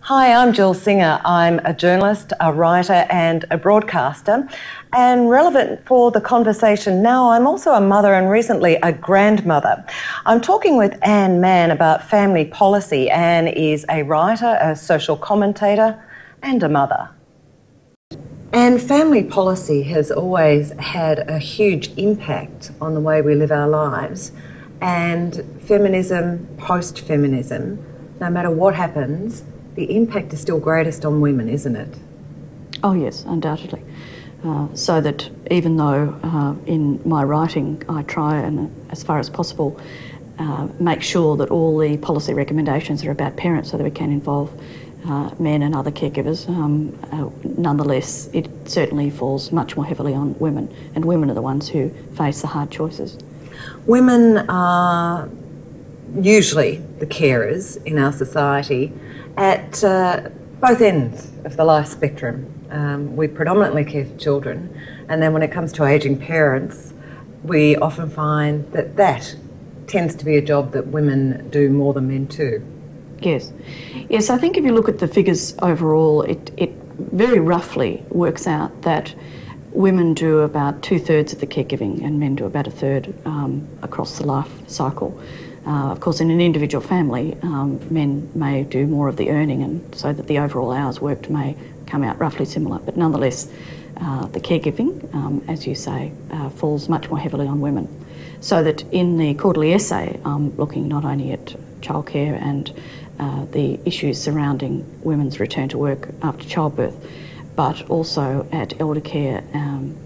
Hi, I'm Jill Singer. I'm a journalist, a writer and a broadcaster. And relevant for the conversation now, I'm also a mother and recently a grandmother. I'm talking with Manne about family policy. Anne is a writer, a social commentator and a mother. And family policy has always had a huge impact on the way we live our lives. And feminism, post-feminism, no matter what happens, the impact is still greatest on women, isn't it? Oh yes, undoubtedly. So that even though in my writing I try and as far as possible make sure that all the policy recommendations are about parents so that we can involve men and other caregivers, nonetheless it certainly falls much more heavily on women, and women are the ones who face the hard choices. Women are usually the carers in our society at both ends of the life spectrum. We predominantly care for children, and then when it comes to ageing parents, we often find that that tends to be a job that women do more than men too. Yes, I think if you look at the figures overall, it very roughly works out that women do about 2/3 of the caregiving and men do about 1/3 across the life cycle. Of course, in an individual family, men may do more of the earning, and so that the overall hours worked may come out roughly similar. But nonetheless, the caregiving, as you say, falls much more heavily on women. So that in the quarterly essay, I'm looking not only at childcare and the issues surrounding women's return to work after childbirth, but also at elder care,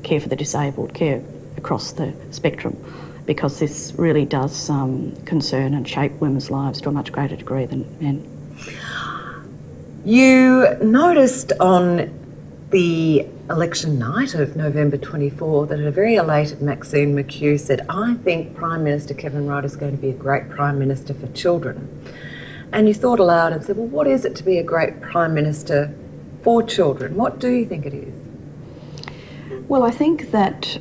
care for the disabled, care across the spectrum, because this really does concern and shape women's lives to a much greater degree than men. You noticed on the election night of November 24 that a very elated Maxine McHugh said, "I think Prime Minister Kevin Rudd is going to be a great Prime Minister for children." And you thought aloud and said, well, what is it to be a great Prime Minister for children? What do you think it is? Well, I think that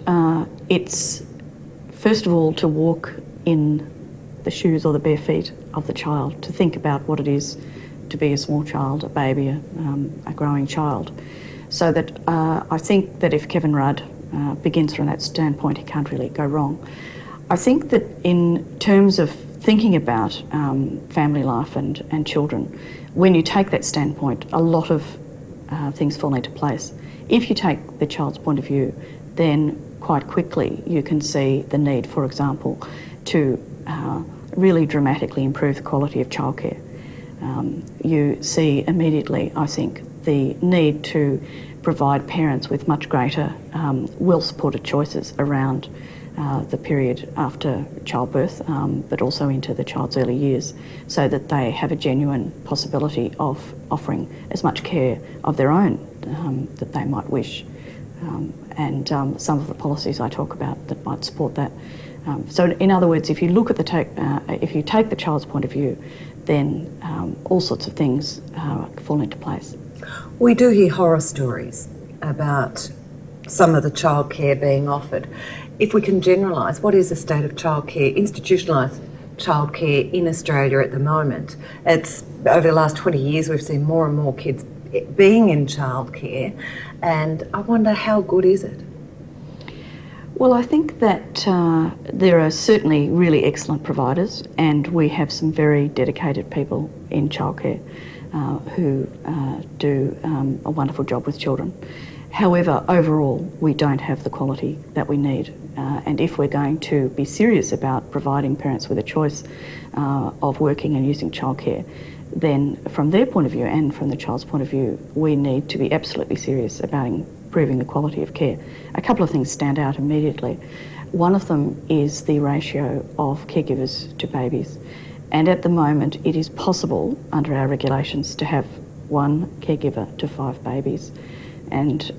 it's first of all to walk in the shoes or the bare feet of the child, to think about what it is to be a small child, a baby, a growing child. So that I think that if Kevin Rudd begins from that standpoint, he can't really go wrong. I think that in terms of thinking about family life and children, when you take that standpoint, a lot of things fall into place. If you take the child's point of view, then quite quickly you can see the need, for example, to really dramatically improve the quality of childcare. You see immediately, I think, the need to provide parents with much greater well-supported choices around the period after childbirth, but also into the child's early years, so that they have a genuine possibility of offering as much care of their own that they might wish. And some of the policies I talk about that might support that. So in other words, if you look at if you take the child's point of view, then all sorts of things fall into place. We do hear horror stories about some of the childcare being offered. If we can generalise, what is the state of childcare, institutionalised childcare in Australia at the moment? It's over the last 20 years we've seen more and more kids being in childcare, and I wonder, how good is it? Well, I think that there are certainly really excellent providers, and we have some very dedicated people in childcare who do a wonderful job with children. However, overall, we don't have the quality that we need. And if we're going to be serious about providing parents with a choice of working and using childcare, then from their point of view and from the child's point of view, we need to be absolutely serious about improving the quality of care. A couple of things stand out immediately. One of them is the ratio of caregivers to babies. And at the moment, it is possible under our regulations to have one caregiver to 5 babies, and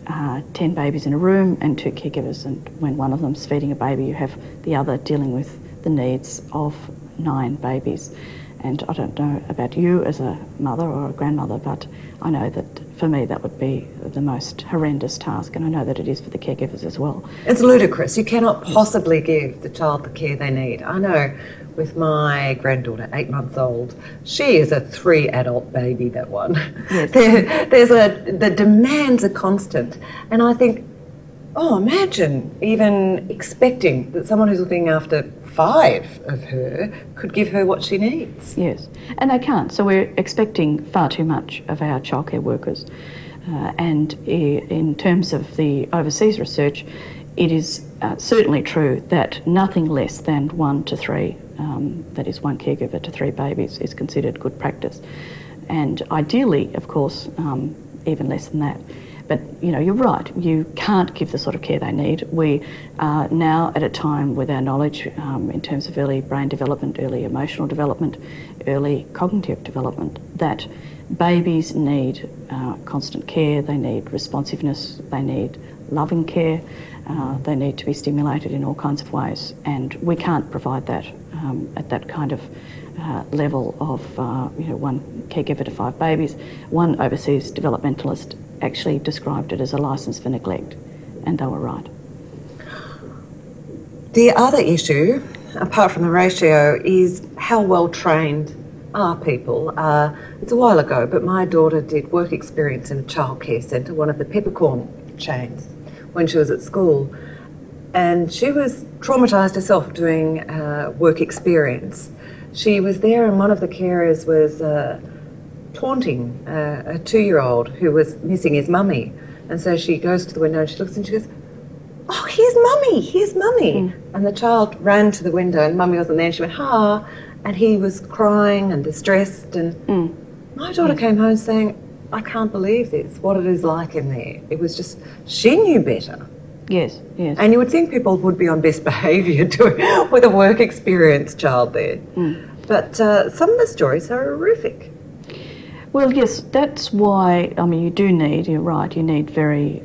10 babies in a room and 2 caregivers, and when one of them's feeding a baby, you have the other dealing with the needs of 9 babies. And I don't know about you as a mother or a grandmother, but I know that for me that would be the most horrendous task, and I know that it is for the caregivers as well. It's ludicrous. You cannot possibly give the child the care they need. I know with my granddaughter, 8 months old, she is a 3-adult baby, that one. Yes. The demands are constant. And I think, oh, imagine even expecting that someone who's looking after 5 of her could give her what she needs. Yes, and they can't. So we're expecting far too much of our childcare workers. And in terms of the overseas research, it is certainly true that nothing less than 1 to 3, that is 1 caregiver to 3 babies, is considered good practice. And ideally, of course, even less than that. But, you know, you're right, you can't give the sort of care they need. We are now at a time with our knowledge in terms of early brain development, early emotional development, early cognitive development, that babies need constant care, they need responsiveness, they need loving care, they need to be stimulated in all kinds of ways, and we can't provide that at that kind of level of 1 caregiver to 5 babies. One overseas developmentalist actually described it as a licence for neglect, and they were right. The other issue, apart from the ratio, is how well trained are people. It's a while ago, but my daughter did work experience in a childcare centre, one of the peppercorn chains, when she was at school, and she was traumatised herself doing work experience. She was there and one of the carers was taunting a 2-year-old who was missing his mummy, and so she goes to the window and she looks and she goes, "Oh, here's mummy." And the child ran to the window and mummy wasn't there, and she went, "Ha," and he was crying and distressed, and my daughter came home saying, "I can't believe this, what it is like in there." It was just, she knew better. Yes, yes. And you would think people would be on best behaviour with a work experience child there. But some of the stories are horrific. Well, yes, that's why, I mean, you do need, you're right, you need very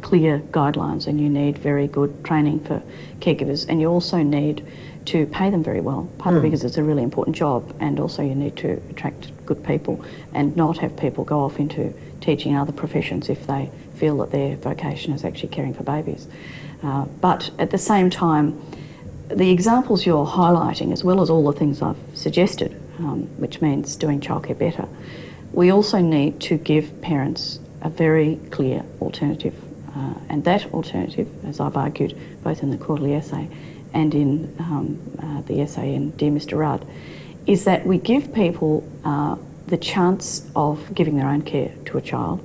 clear guidelines, and you need very good training for caregivers, and you also need to pay them very well, partly because it's a really important job, and also you need to attract good people and not have people go off into teaching other professions if they feel that their vocation is actually caring for babies. But at the same time, the examples you're highlighting, as well as all the things I've suggested, which means doing childcare better, we also need to give parents a very clear alternative. And that alternative, as I've argued both in the quarterly essay and in the essay in Dear Mr Rudd, is that we give people the chance of giving their own care to a child,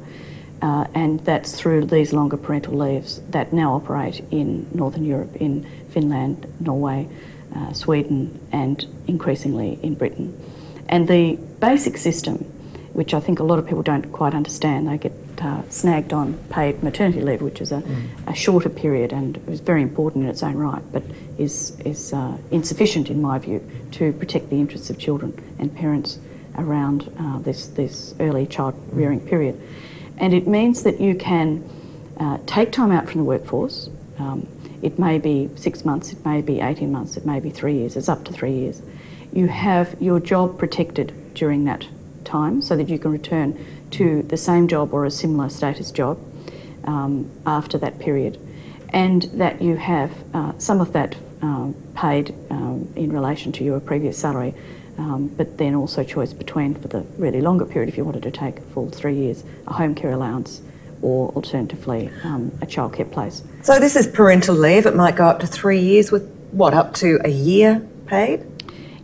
and that's through these longer parental leaves that now operate in Northern Europe, in Finland, Norway, Sweden, and increasingly in Britain. And the basic system, which I think a lot of people don't quite understand, they get snagged on paid maternity leave, which is a shorter period and is very important in its own right, but is insufficient in my view to protect the interests of children and parents around this early child rearing period. And it means that you can take time out from the workforce. It may be 6 months, it may be 18 months, it may be 3 years, it's up to 3 years. You have your job protected during that time so that you can return to the same job or a similar status job after that period, and that you have some of that paid in relation to your previous salary, but then also choice between, for the really longer period, if you wanted to take a full 3 years, a home care allowance, or alternatively a childcare place. So this is parental leave. It might go up to 3 years with, what, up to a year paid?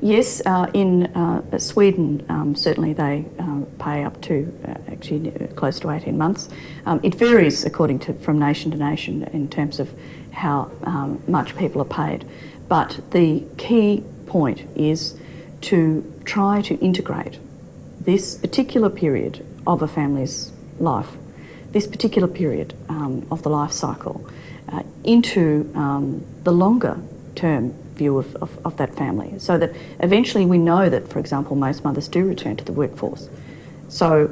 Yes, in Sweden, certainly they pay up to actually close to 18 months. It varies from nation to nation in terms of how much people are paid. But the key point is to try to integrate this particular period of a family's life, this particular period of the life cycle, into the longer term view of that family, so that eventually we know that, for example, most mothers do return to the workforce. So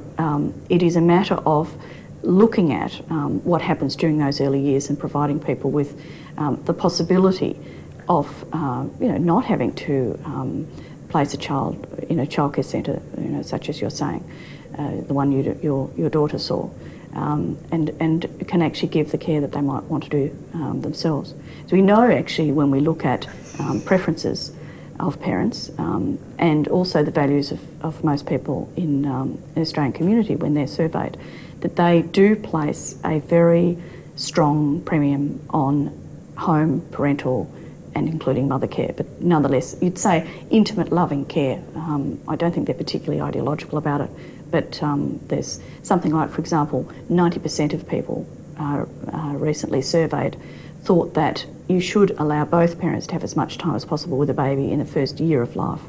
it is a matter of looking at what happens during those early years and providing people with the possibility of not having to place a child in a childcare centre, such as you're saying, the one your daughter saw, and can actually give the care that they might want to do themselves. So we know actually when we look at preferences of parents and also the values of most people in the Australian community when they're surveyed, that they do place a very strong premium on home, parental, and including mother care, but nonetheless, you'd say intimate, loving care. I don't think they're particularly ideological about it, but there's something like, for example, 90% of people recently surveyed thought that you should allow both parents to have as much time as possible with a baby in the first year of life.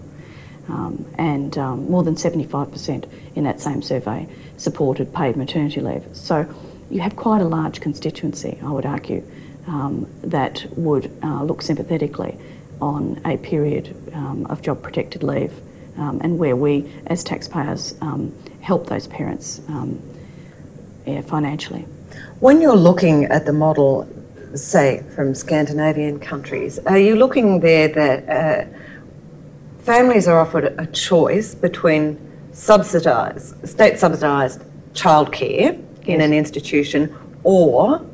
And more than 75% in that same survey supported paid maternity leave. So you have quite a large constituency, I would argue, that would look sympathetically on a period of job-protected leave, and where we, as taxpayers, help those parents financially. When you're looking at the model, say, from Scandinavian countries, are you looking there that families are offered a choice between state-subsidised childcare in an institution or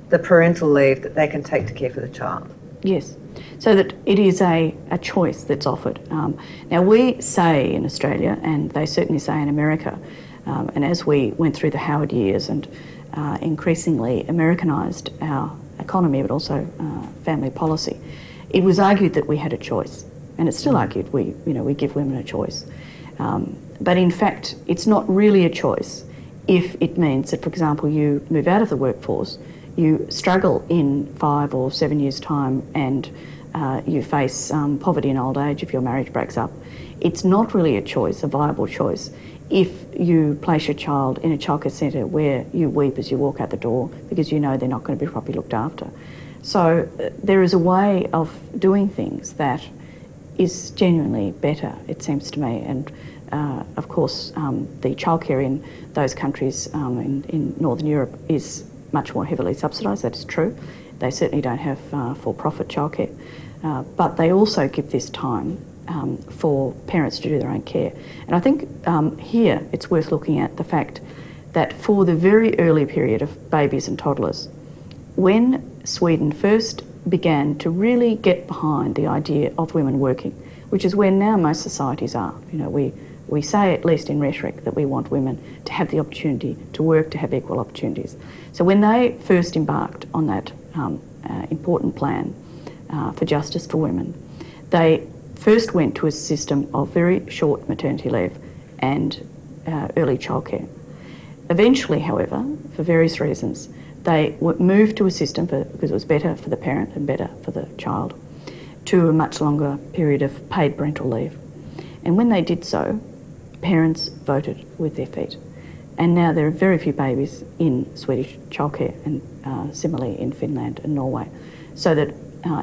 the parental leave that they can take to care for the child? Yes, so that it is a choice that's offered. Now we say in Australia, and they certainly say in America, and as we went through the Howard years and increasingly Americanised our economy but also family policy, it was argued that we had a choice, and it's still argued we give women a choice. But in fact, it's not really a choice if it means that, for example, you move out of the workforce, you struggle in 5 or 7 years' time, and you face poverty in old age if your marriage breaks up. It's not really a choice, a viable choice, if you place your child in a childcare centre where you weep as you walk out the door because you know they're not going to be properly looked after. So there is a way of doing things that is genuinely better, it seems to me. And of course, the childcare in those countries in Northern Europe is much more heavily subsidised, that is true. They certainly don't have for-profit childcare, but they also give this time for parents to do their own care. And I think here it's worth looking at the fact that for the very early period of babies and toddlers, when Sweden first began to really get behind the idea of women working, which is where now most societies are. We say, at least in rhetoric, that we want women to have the opportunity to work, to have equal opportunities. So when they first embarked on that important plan for justice for women, they first went to a system of very short maternity leave and early childcare. Eventually, however, for various reasons, they moved to a system, because it was better for the parent and better for the child, to a much longer period of paid parental leave. And when they did so, parents voted with their feet. And now there are very few babies in Swedish childcare, and similarly in Finland and Norway. So that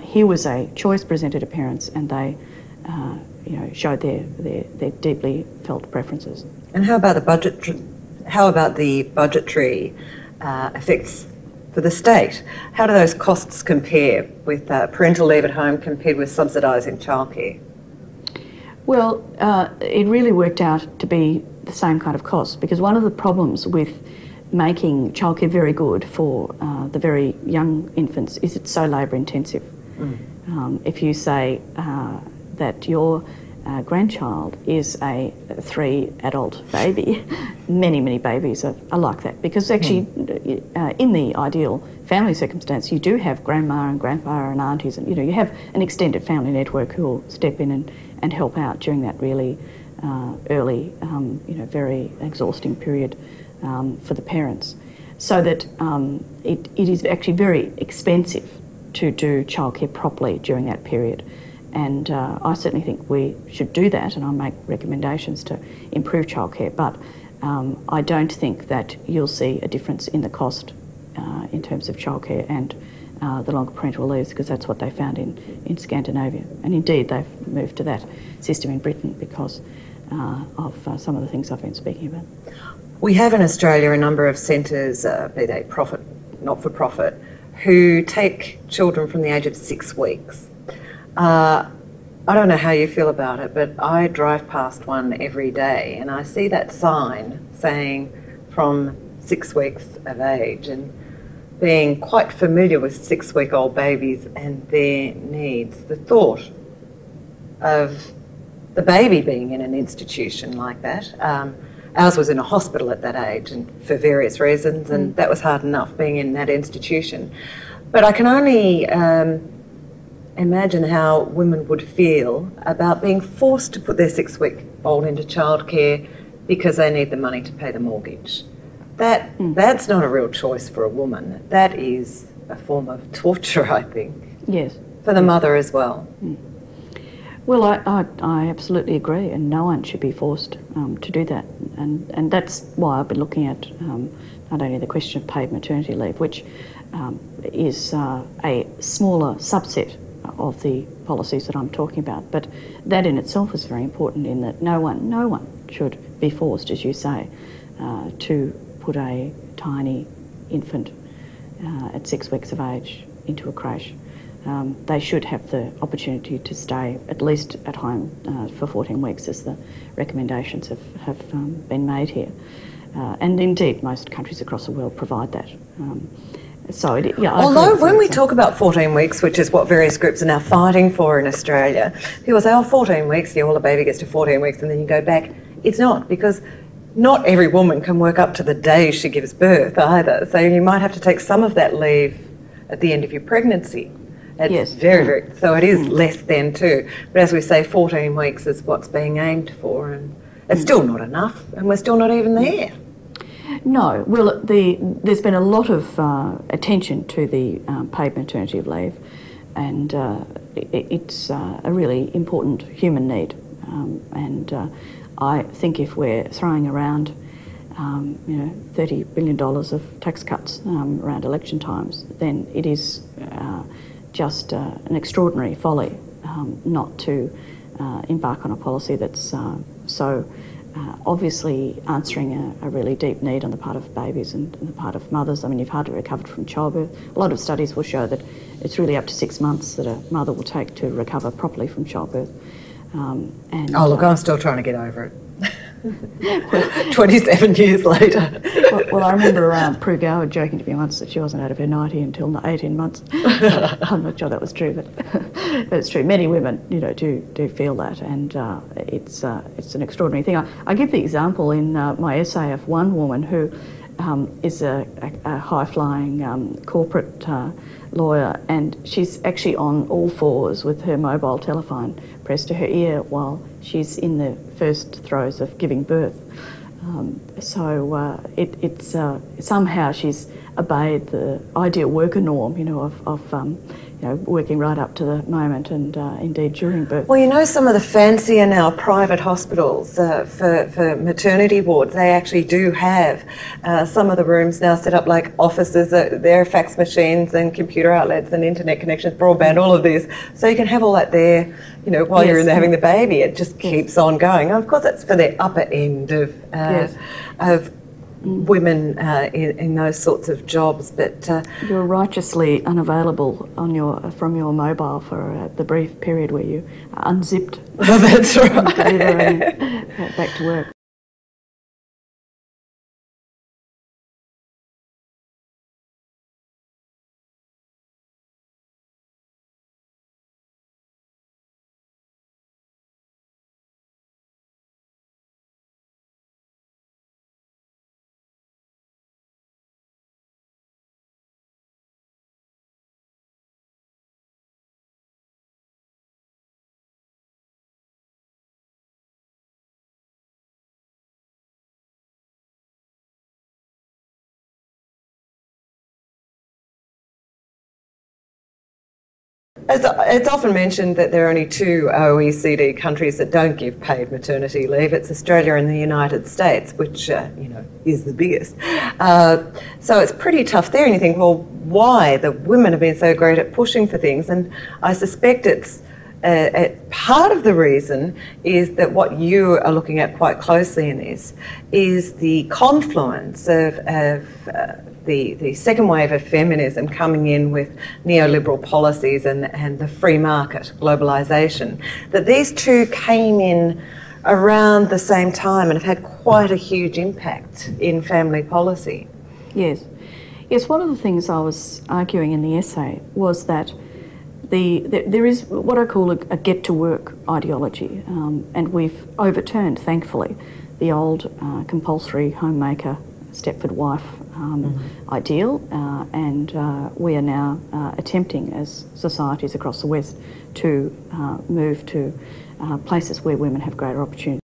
here was a choice presented to parents, and they showed their deeply felt preferences. And how about the budgetary effects for the state? How do those costs compare with parental leave at home compared with subsidising childcare? Well, it really worked out to be the same kind of cost, because one of the problems with making childcare very good for the very young infants is it's so labour intensive. If you say that your grandchild is a 3-adult baby, many babies are like that, because actually in the ideal family circumstance you do have grandma and grandpa and aunties, and you have an extended family network who will step in and help out during that really early, very exhausting period for the parents. So that it is actually very expensive to do childcare properly during that period. And I certainly think we should do that, and I'll make recommendations to improve childcare, but I don't think that you'll see a difference in the cost in terms of childcare and the longer parental leaves, because that's what they found in Scandinavia. And indeed, they've moved to that system in Britain because of some of the things I've been speaking about. We have in Australia a number of centres, be they profit, not-for-profit, who take children from the age of 6 weeks. I don't know how you feel about it, but I drive past one every day and I see that sign saying from 6 weeks of age, and being quite familiar with 6-week-old babies and their needs, the thought of the baby being in an institution like that. Ours was in a hospital at that age, and for various reasons, and that was hard enough being in that institution. But I can only imagine how women would feel about being forced to put their 6-week-old into childcare because they need the money to pay the mortgage. That's not a real choice for a woman. That is a form of torture, I think. Yes. For the mother as well. Well, I absolutely agree, and no one should be forced to do that. And that's why I've been looking at not only the question of paid maternity leave, which is a smaller subset of the policies that I'm talking about, but that in itself is very important, in that no one should be forced, as you say, to put a tiny infant at 6 weeks of age into a creche. They should have the opportunity to stay at least at home for 14 weeks, as the recommendations have been made here. And indeed, most countries across the world provide that. Although when we talk about 14 weeks, which is what various groups are now fighting for in Australia, people say, 14 weeks, well, the baby gets to 14 weeks and then you go back. It's not, because not every woman can work up to the day she gives birth either. So you might have to take some of that leave at the end of your pregnancy. It's very, so it is less than too. But as we say, 14 weeks is what's being aimed for, and it's still not enough, and we're still not even there. No, well, there's been a lot of attention to the paid maternity leave, and it's a really important human need. I think if we're throwing around, $30 billion of tax cuts around election times, then it is just an extraordinary folly not to embark on a policy that's so obviously answering a really deep need on the part of babies and on the part of mothers. I mean, you've hardly recovered from childbirth. A lot of studies will show that it's really up to 6 months that a mother will take to recover properly from childbirth. Look, I'm still trying to get over it. 27 years later. Well, I remember Prue Goward joking to me once that she wasn't out of her 90 until 18 months. I'm not sure that was true, but it's true. Many women, do feel that, and it's an extraordinary thing. I give the example in my essay of one woman who is a high-flying corporate lawyer, and she's actually on all fours with her mobile telephone pressed to her ear while she's in the first throes of giving birth. It's somehow she's obeyed the ideal worker norm, of working right up to the moment and indeed during birth. Well, some of the fancier now private hospitals for maternity wards, they actually do have some of the rooms now set up like offices. There are fax machines and computer outlets and internet connections, broadband, all of this. So you can have all that there, while you're in there having the baby. It just keeps on going. And of course, that's for the upper end of women in those sorts of jobs, but you're righteously unavailable from your mobile for the brief period where you are unzipped. That's right. Back to work. It's often mentioned that there are only 2 OECD countries that don't give paid maternity leave. It's Australia and the United States, which, is the biggest. So it's pretty tough there, and you think, well, why? The women have been so great at pushing for things, and I suspect it's part of the reason is that what you are looking at quite closely in this is the confluence of the second wave of feminism coming in with neoliberal policies and the free market, globalisation, that these two came in around the same time and have had quite a huge impact in family policy. Yes. Yes, one of the things I was arguing in the essay was that there is what I call a get-to-work ideology, and we've overturned, thankfully, the old compulsory homemaker, Stepford wife ideal, and we are now attempting as societies across the West to move to places where women have greater opportunity.